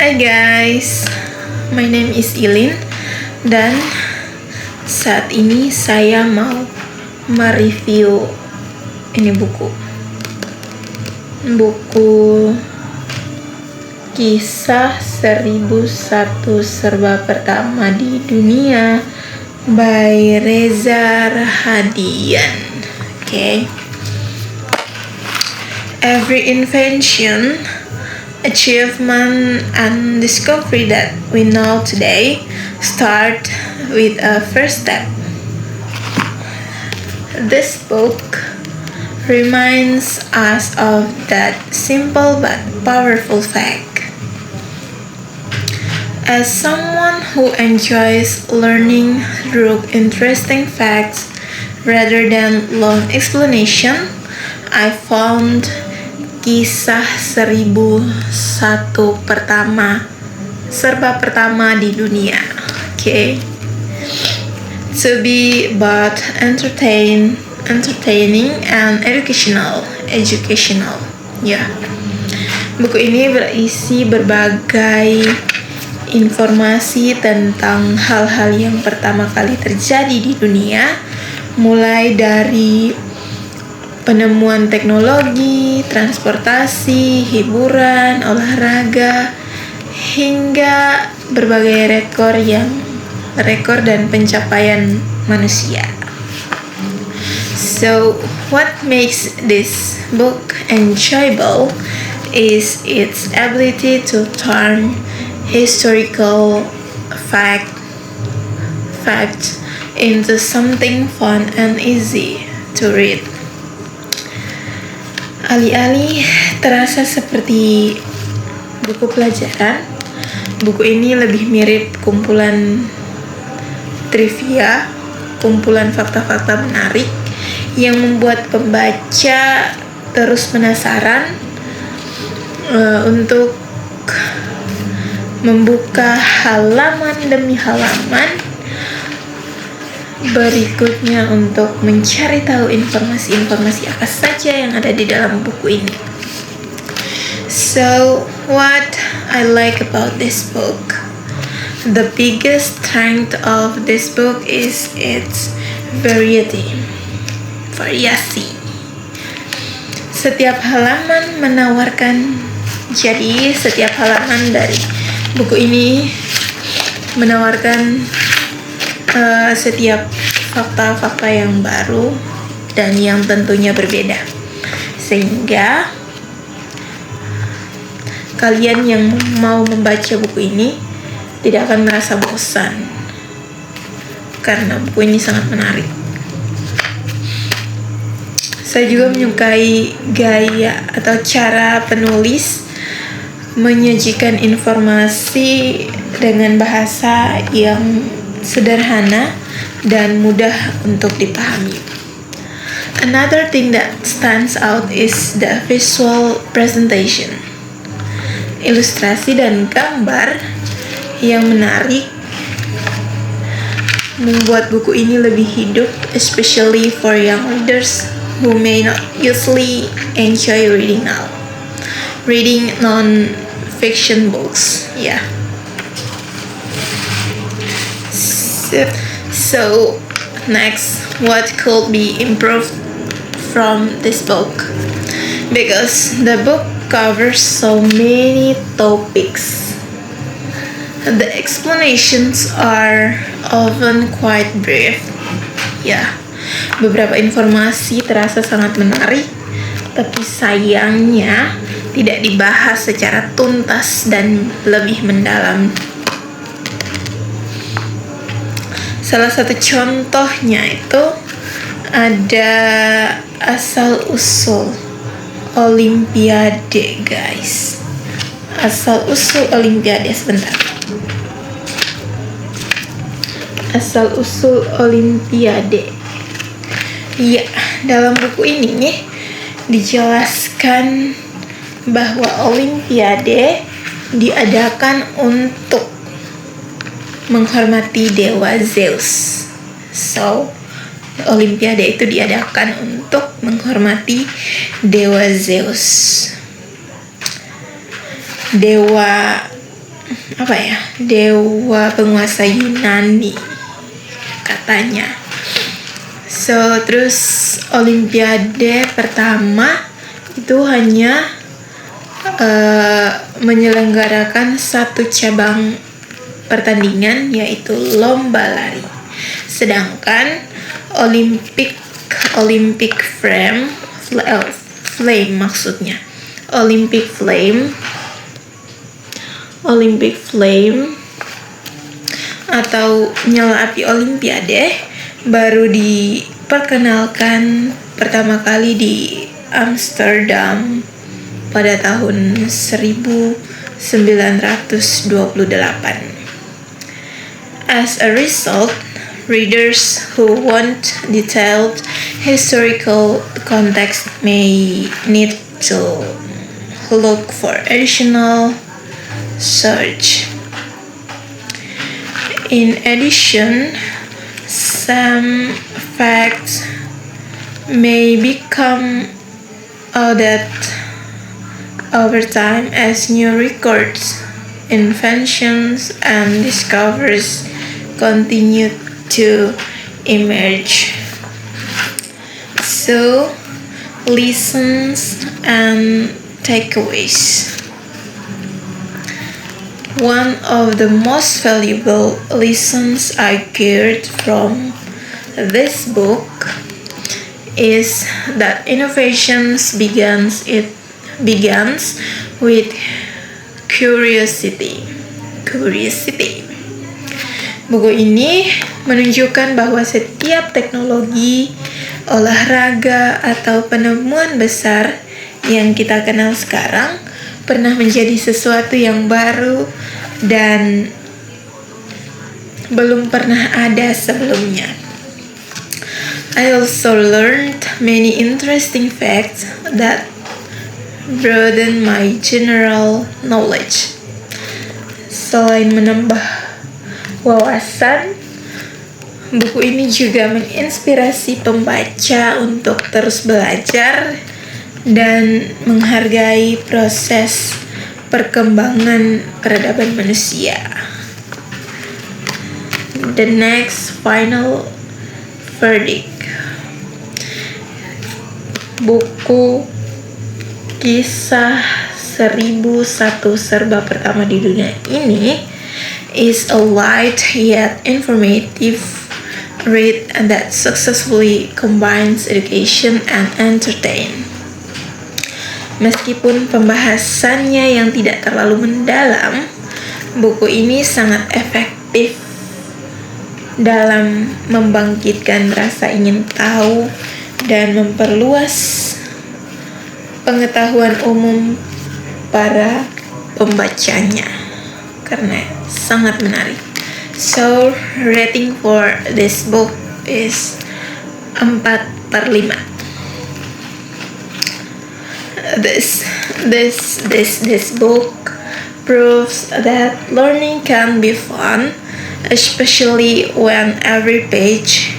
Hai guys, my name is Ilin dan saat ini saya mau mereview ini buku Kisah 1001 Serba Pertama di Dunia by Reza Rahadian. Every invention, achievement, and discovery that we know today start with a first step. This book reminds us of that simple but powerful fact. As someone who enjoys learning through interesting facts rather than long explanation, I found Kisah 1001 Serba Pertama di Dunia to be both entertaining and educational. Buku ini berisi berbagai informasi tentang hal-hal yang pertama kali terjadi di dunia, mulai dari penemuan teknologi, transportasi, hiburan, olahraga, hingga berbagai rekor dan pencapaian manusia. So, what makes this book enjoyable is its ability to turn historical facts into something fun and easy to read. Alih-alih terasa seperti buku pelajaran, buku ini lebih mirip kumpulan trivia, kumpulan fakta-fakta menarik yang membuat pembaca terus penasaran untuk membuka halaman demi halaman berikutnya untuk mencari tahu informasi-informasi apa saja yang ada di dalam buku ini. So, what I like about this book, the biggest strength of this book is its variety. Setiap halaman setiap halaman dari buku ini menawarkan setiap fakta-fakta yang baru dan yang tentunya berbeda, sehingga kalian yang mau membaca buku ini tidak akan merasa bosan karena buku ini sangat menarik. Saya juga menyukai gaya atau cara penulis menyajikan informasi dengan bahasa yang sederhana dan mudah untuk dipahami. Another thing that stands out is the visual presentation. Ilustrasi dan gambar yang menarik membuat buku ini lebih hidup, especially for young readers who may not usually enjoy reading non-fiction books. So next, what could be improved from this book? Because the book covers so many topics, the explanations are often quite brief. Beberapa informasi terasa sangat menarik, tapi sayangnya tidak dibahas secara tuntas dan lebih mendalam. Salah satu contohnya itu ada asal-usul Olimpiade, guys. Asal-usul Olimpiade, sebentar. Asal-usul Olimpiade. Dalam buku ini nih dijelaskan bahwa Olimpiade diadakan untuk menghormati dewa Zeus. So, Olimpiade itu diadakan untuk menghormati dewa Zeus. Dewa dewa penguasa Yunani katanya. So terus Olimpiade pertama itu hanya menyelenggarakan satu cabang pertandingan, yaitu lomba lari. Sedangkan Olympic Flame atau nyala api Olimpiade baru diperkenalkan pertama kali di Amsterdam pada tahun 1928. As a result, readers who want detailed historical context may need to look for additional search. In addition, some facts may become outdated over time as new records, inventions, and discoveries continue to emerge. So, lessons and takeaways. One of the most valuable lessons I gained from this book is that innovations begins with curiosity. Buku ini menunjukkan bahwa setiap teknologi, olahraga, atau penemuan besar yang kita kenal sekarang pernah menjadi sesuatu yang baru dan belum pernah ada sebelumnya. I also learned many interesting facts that broaden my general knowledge. Selain menambah wawasan, buku ini juga menginspirasi pembaca untuk terus belajar dan menghargai proses perkembangan peradaban manusia. The next final verdict. Buku Kisah 1001 Serba Pertama di Dunia ini is a light yet informative read that successfully combines education and entertain. Meskipun pembahasannya yang tidak terlalu mendalam, buku ini sangat efektif dalam membangkitkan rasa ingin tahu dan memperluas pengetahuan umum para pembacanya karena sangat menarik. So, rating for this book is 4/5. This book proves that learning can be fun, especially when every page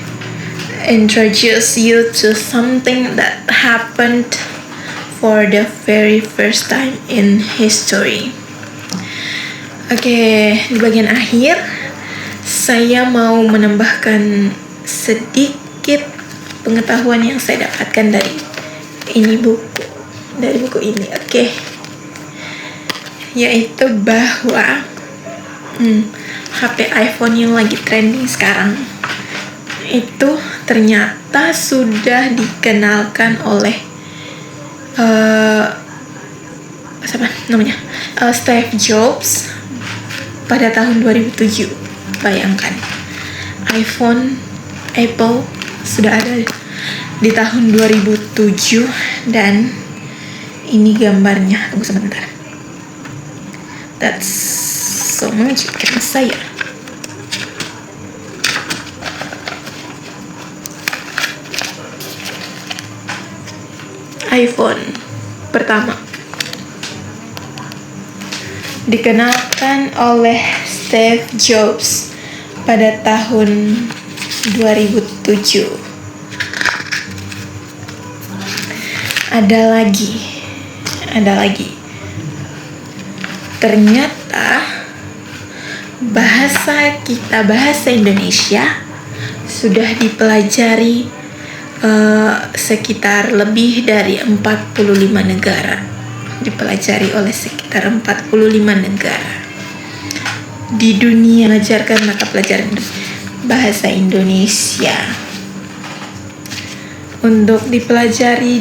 introduces you to something that happened for the very first time in history. Oke, di bagian akhir saya mau menambahkan sedikit pengetahuan yang saya dapatkan dari buku ini. Oke. Yaitu bahwa HP iPhone yang lagi trending sekarang itu ternyata sudah dikenalkan oleh Steve Jobs pada tahun 2007. Bayangkan, Apple sudah ada di tahun 2007 dan ini gambarnya. Tunggu sebentar. That's so mengejutkan saya. iPhone pertama dikenalkan oleh Steve Jobs pada tahun 2007. Ada lagi. Ternyata bahasa Indonesia sudah dipelajari sekitar lebih dari 45 negara. Dipelajari oleh sekitar 45 negara di dunia. Mengajarkan mata pelajaran bahasa Indonesia untuk dipelajari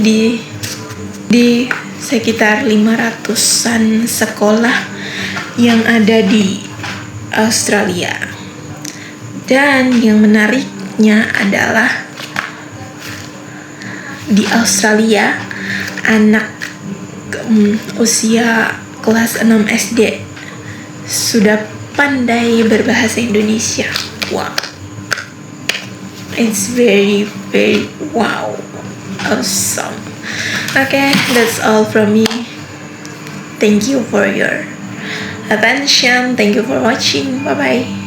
di sekitar 500-an sekolah yang ada di Australia. Dan yang menariknya adalah di Australia anak usia kelas 6 SD sudah pandai berbahasa Indonesia. Wow, it's very wow, awesome. Okay, that's all from me. Thank you for your attention. Thank you for watching. Bye bye.